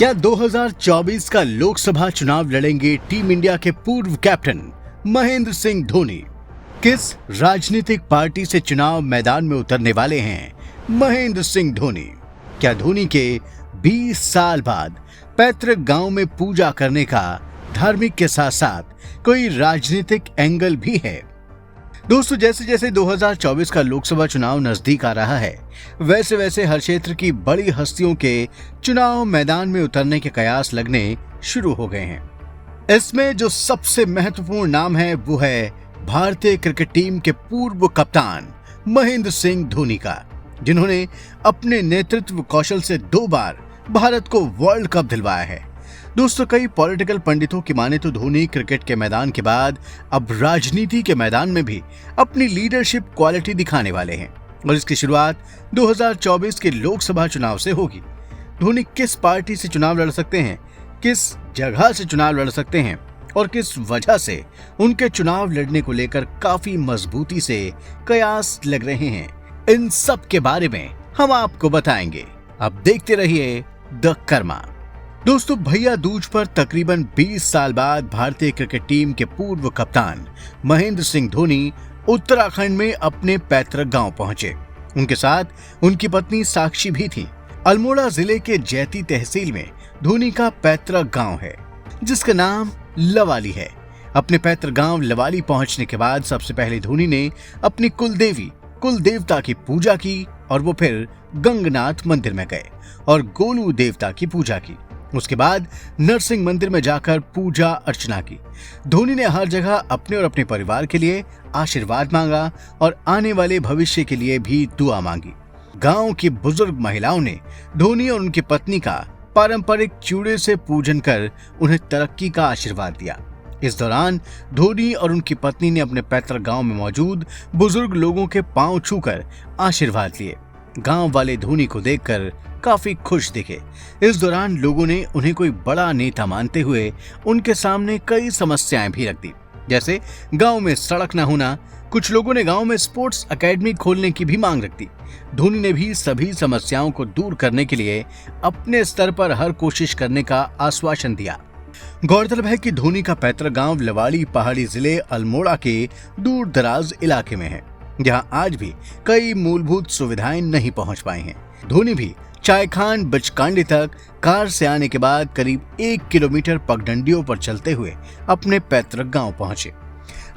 क्या 2024 का लोकसभा चुनाव लड़ेंगे टीम इंडिया के पूर्व कैप्टन महेंद्र सिंह धोनी? किस राजनीतिक पार्टी से चुनाव मैदान में उतरने वाले हैं महेंद्र सिंह धोनी? क्या धोनी के 20 साल बाद पैतृक गांव में पूजा करने का धार्मिक के साथ साथ कोई राजनीतिक एंगल भी है? दोस्तों, जैसे जैसे 2024 का लोकसभा चुनाव नजदीक आ रहा है, वैसे वैसे हर क्षेत्र की बड़ी हस्तियों के चुनाव मैदान में उतरने के कयास लगने शुरू हो गए हैं। इसमें जो सबसे महत्वपूर्ण नाम है वो है भारतीय क्रिकेट टीम के पूर्व कप्तान महेंद्र सिंह धोनी का, जिन्होंने अपने नेतृत्व कौशल से 2 बार भारत को वर्ल्ड कप दिलवाया है। दोस्तों, कई पॉलिटिकल पंडितों की माने तो धोनी क्रिकेट के मैदान के बाद अब राजनीति के मैदान में भी अपनी लीडरशिप क्वालिटी दिखाने वाले हैं और इसकी शुरुआत 2024 के लोकसभा चुनाव से होगी। धोनी किस पार्टी से चुनाव लड़ सकते हैं, किस जगह से चुनाव लड़ सकते हैं और किस वजह से उनके चुनाव लड़ने को लेकर काफी मजबूती से कयास लग रहे हैं, इन सब के बारे में हम आपको बताएंगे। अब देखते रहिए द कर्मा। दोस्तों, भैया दूज पर तकरीबन 20 साल बाद भारतीय क्रिकेट टीम के पूर्व कप्तान महेंद्र सिंह धोनी उत्तराखंड में अपने पैतृक गांव पहुंचे। उनके साथ उनकी पत्नी साक्षी भी थी। अल्मोड़ा जिले के जैती तहसील में धोनी का पैतृक गांव है, जिसका नाम लवाली है। अपने पैतृक गांव लवाली पहुंचने के बाद सबसे पहले धोनी ने अपनी कुल देवता की पूजा की और वो फिर गंगनाथ मंदिर में गए और गोलू देवता की पूजा की। उसके बाद नरसिंह मंदिर में जाकर पूजा अर्चना की। धोनी ने हर जगह अपने और अपने परिवार के लिए आशीर्वाद मांगा और आने वाले भविष्य के लिए भी दुआ मांगी। गांव की बुजुर्ग महिलाओं ने धोनी और उनकी पत्नी का पारंपरिक चूड़े से पूजन कर उन्हें तरक्की का आशीर्वाद दिया। इस दौरान धोनी और उनकी पत्नी ने अपने पैतृक गांव में मौजूद बुजुर्ग लोगों के पांव छूकर आशीर्वाद लिए। गांव वाले धोनी को देखकर काफी खुश दिखे। इस दौरान लोगों ने उन्हें कोई बड़ा नेता मानते हुए उनके सामने कई समस्याएं भी रख दी, जैसे गांव में सड़क न होना। कुछ लोगों ने गांव में स्पोर्ट्स एकेडमी खोलने की भी मांग रख दी। धोनी ने भी सभी समस्याओं को दूर करने के लिए अपने स्तर पर हर कोशिश करने का आश्वासन दिया। गौरतलब है कि धोनी का पैतृक गांव लवाली पहाड़ी जिले अल्मोड़ा के दूर दराज इलाके में है, जहां आज भी कई मूलभूत सुविधाएं नहीं पहुंच पाई हैं। धोनी भी चायखान बिचकांडी तक कार से आने के बाद करीब 1 किलोमीटर पगडंडियों पर चलते हुए अपने पैतृक गांव पहुंचे।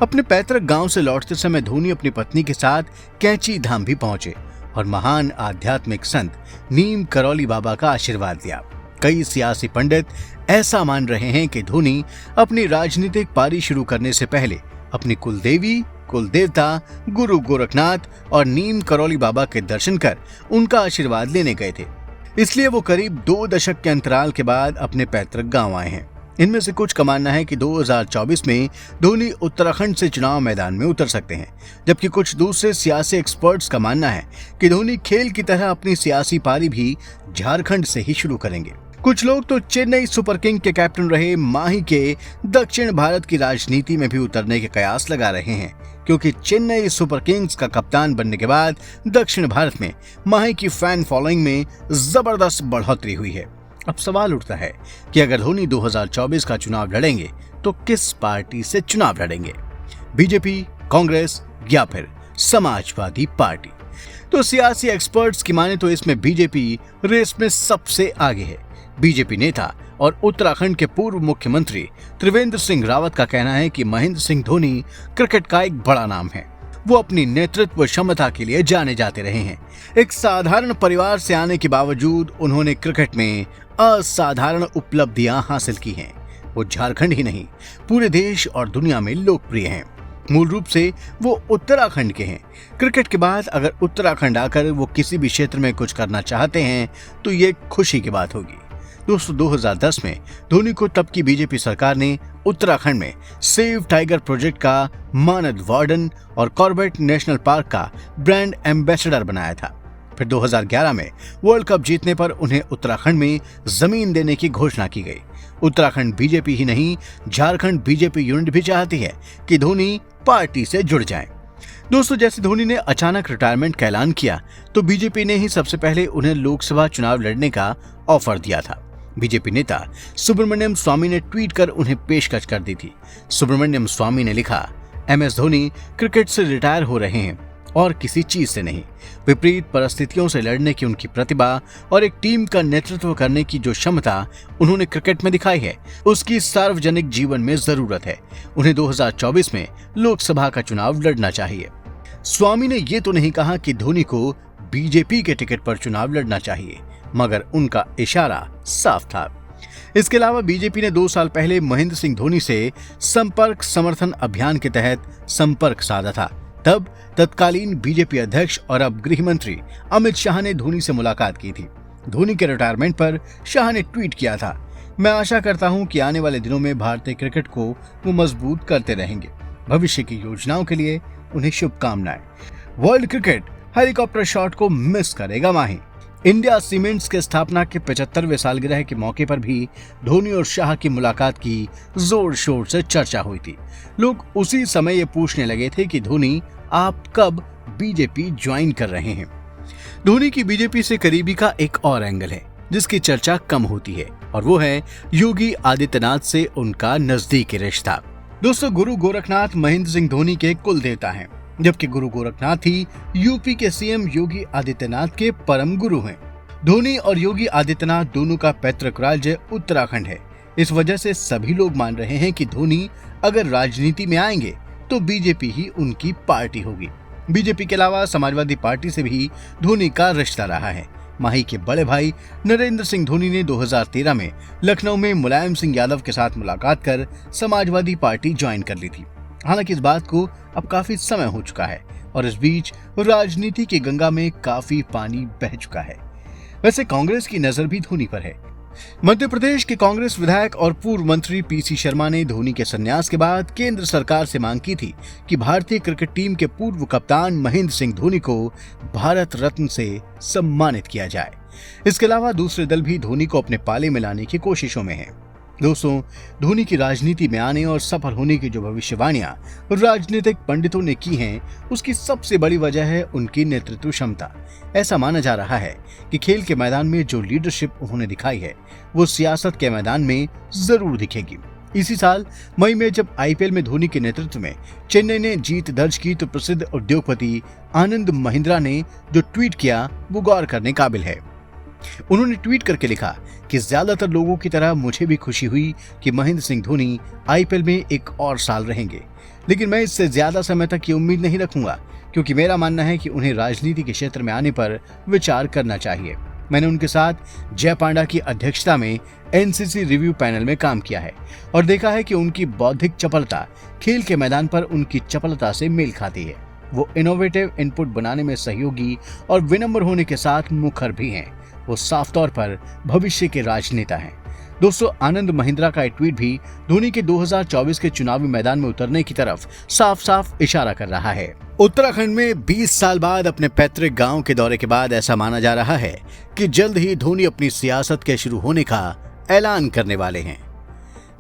अपने पैतृक गांव से लौटते समय धोनी अपनी पत्नी के साथ कैंची धाम भी पहुंचे और महान आध्यात्मिक संत नीम करौली बाबा का आशीर्वाद लिया। कई सियासी पंडित ऐसा मान रहे हैं कि धोनी अपनी राजनीतिक पारी शुरू करने से पहले अपनी कुलदेवी, कुलदेवता गुरु गोरखनाथ और नीम करौली बाबा के दर्शन कर उनका आशीर्वाद लेने गए थे। इसलिए वो करीब 2 दशक के अंतराल के बाद अपने पैतृक गांव आए हैं। इनमें से कुछ का मानना है कि 2024 में धोनी उत्तराखंड से चुनाव मैदान में उतर सकते हैं, जबकि कुछ दूसरे सियासी एक्सपर्ट्स का मानना है कि धोनी खेल की तरह अपनी सियासी पारी भी झारखंड से ही शुरू करेंगे। कुछ लोग तो चेन्नई सुपर किंग के कैप्टन रहे माही के दक्षिण भारत की राजनीति में भी उतरने के कयास लगा रहे हैं, क्योंकि चेन्नई सुपर किंग्स का कप्तान बनने के बाद दक्षिण भारत में माही की फैन फॉलोइंग में जबरदस्त बढ़ोतरी हुई है। अब सवाल उठता है कि अगर धोनी 2024 का चुनाव लड़ेंगे तो किस पार्टी से चुनाव लड़ेंगे, बीजेपी, कांग्रेस या फिर समाजवादी पार्टी? तो सियासी एक्सपर्ट्स की माने तो इसमें बीजेपी रेस में सबसे आगे है। बीजेपी नेता और उत्तराखंड के पूर्व मुख्यमंत्री त्रिवेंद्र सिंह रावत का कहना है कि महेंद्र सिंह धोनी क्रिकेट का एक बड़ा नाम है। वो अपनी नेतृत्व क्षमता के लिए जाने जाते रहे हैं। एक साधारण परिवार से आने के बावजूद उन्होंने क्रिकेट में असाधारण उपलब्धियां हासिल की हैं। वो झारखंड ही नहीं, पूरे देश और दुनिया में लोकप्रिय हैं। मूल रूप से वो उत्तराखंड के हैं। क्रिकेट के बाद अगर उत्तराखंड आकर वो किसी भी क्षेत्र में कुछ करना चाहते हैं तो ये खुशी की बात होगी। दोस्तों, 2010 में धोनी को तब की बीजेपी सरकार ने उत्तराखंड में सेव टाइगर प्रोजेक्ट का मानद वार्डन और कॉर्बेट नेशनल पार्क का ब्रांड एम्बेसडर बनाया था। फिर 2011 में वर्ल्ड कप जीतने पर उन्हें उत्तराखंड में जमीन देने की घोषणा की गई। उत्तराखंड बीजेपी ही नहीं, झारखंड बीजेपी यूनिट भी चाहती है कि धोनी पार्टी से जुड़ जाएं। दोस्तों, जैसे धोनी ने अचानक रिटायरमेंट का ऐलान किया तो बीजेपी ने ही सबसे पहले उन्हें लोकसभा चुनाव लड़ने का ऑफर दिया था। बीजेपी नेता सुब्रमण्यम स्वामी ने ट्वीट कर उन्हें पेशकश कर दी थी। सुब्रमण्यम स्वामी ने लिखा, MS धोनी क्रिकेट से रिटायर हो रहे हैं और किसी चीज से नहीं। विपरीत परिस्थितियों से लड़ने की उनकी प्रतिभा और एक टीम का नेतृत्व करने की जो क्षमता उन्होंने क्रिकेट में दिखाई है, उसकी सार्वजनिक जीवन में जरूरत है। उन्हें 2024 में लोकसभा का चुनाव लड़ना चाहिए। स्वामी ने ये तो नहीं कहा कि धोनी को बीजेपी के टिकट पर चुनाव लड़ना चाहिए, मगर उनका इशारा साफ था। इसके अलावा बीजेपी ने 2 साल पहले महेंद्र सिंह धोनी से संपर्क समर्थन अभियान के तहत संपर्क साधा था। तब तत्कालीन बीजेपी अध्यक्ष और अब गृह मंत्री अमित शाह ने धोनी से मुलाकात की थी। धोनी के रिटायरमेंट पर शाह ने ट्वीट किया था, मैं आशा करता हूं कि आने वाले दिनों में भारतीय क्रिकेट को वो मजबूत करते रहेंगे। भविष्य की योजनाओं के लिए उन्हें शुभकामनाएं। वर्ल्ड क्रिकेट हेलीकॉप्टर शॉट को मिस करेगा माही। इंडिया सीमेंट्स के स्थापना के 75वें सालगिरह के मौके पर भी धोनी और शाह की मुलाकात की जोर शोर से चर्चा हुई थी। लोग उसी समय ये पूछने लगे थे कि धोनी आप कब बीजेपी ज्वाइन कर रहे हैं। धोनी की बीजेपी से करीबी का एक और एंगल है जिसकी चर्चा कम होती है, और वो है योगी आदित्यनाथ से उनका नजदीकी रिश्ता। दोस्तों, गुरु गोरखनाथ महेंद्र सिंह धोनी के कुल देवता हैं, जबकि गुरु गोरखनाथ ही यूपी के सीएम योगी आदित्यनाथ के परम गुरु हैं। धोनी और योगी आदित्यनाथ दोनों का पैतृक राज्य उत्तराखंड है। इस वजह से सभी लोग मान रहे हैं कि धोनी अगर राजनीति में आएंगे तो बीजेपी ही उनकी पार्टी होगी। बीजेपी के अलावा समाजवादी पार्टी से भी धोनी का रिश्ता रहा है। माही के बड़े भाई नरेंद्र सिंह धोनी ने 2013 में लखनऊ में मुलायम सिंह यादव के साथ मुलाकात कर समाजवादी पार्टी ज्वाइन कर ली थी। हालांकि इस बात को अब काफी समय हो चुका है और इस बीच राजनीति की गंगा में काफी पानी बह चुका है। वैसे कांग्रेस की नजर भी धोनी पर है। मध्य प्रदेश के कांग्रेस विधायक और पूर्व मंत्री PC शर्मा ने धोनी के संन्यास के बाद केंद्र सरकार से मांग की थी कि भारतीय क्रिकेट टीम के पूर्व कप्तान महेंद्र सिंह धोनी को भारत रत्न से सम्मानित किया जाए। इसके अलावा दूसरे दल भी धोनी को अपने पाले में लाने की कोशिशों में हैं। दोस्तों, धोनी की राजनीति में आने और सफल होने की जो भविष्यवाणियां राजनीतिक पंडितों ने की हैं, उसकी सबसे बड़ी वजह है उनकी नेतृत्व क्षमता। ऐसा माना जा रहा है कि खेल के मैदान में जो लीडरशिप उन्होंने दिखाई है, वो सियासत के मैदान में जरूर दिखेगी। इसी साल मई में जब IPL में धोनी के नेतृत्व में चेन्नई ने जीत दर्ज की तो प्रसिद्ध उद्योगपति आनंद महिंद्रा ने जो ट्वीट किया वो गौर करने काबिल है। उन्होंने ट्वीट करके लिखा कि ज्यादातर लोगों की तरह मुझे भी खुशी हुई कि महेंद्र सिंह धोनी IPL में एक और साल रहेंगे, लेकिन मैं इससे ज्यादा समय तक ये उम्मीद नहीं रखूंगा, क्योंकि मेरा मानना है कि उन्हें राजनीति के क्षेत्र में आने पर विचार करना चाहिए। मैंने उनके साथ जय पांडा की अध्यक्षता में NCC रिव्यू पैनल में काम किया है और देखा है कि उनकी बौद्धिक चपलता खेल के मैदान पर उनकी चपलता से मेल खाती है। वो इनोवेटिव इनपुट बनाने में सहयोगी और विनम्र होने के साथ मुखर भी हैं। वो साफ तौर पर भविष्य के राजनेता हैं। दोस्तों, आनंद महिंद्रा का ट्वीट भी धोनी के 2024 के चुनावी मैदान में उतरने की तरफ साफ साफ इशारा कर रहा है। उत्तराखंड में 20 साल बाद अपने पैतृक गांव के दौरे के बाद ऐसा माना जा रहा है कि जल्द ही धोनी अपनी सियासत के शुरू होने का ऐलान करने वाले हैं।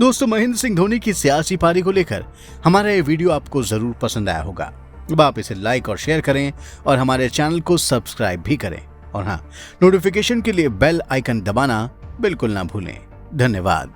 दोस्तों, महेंद्र सिंह धोनी की सियासी पारी को लेकर हमारा ये वीडियो आपको जरूर पसंद आया होगा। अब आप इसे लाइक और शेयर करें और हमारे चैनल को सब्सक्राइब भी करें, और हाँ, नोटिफिकेशन के लिए बेल आइकन दबाना बिल्कुल ना भूलें। धन्यवाद।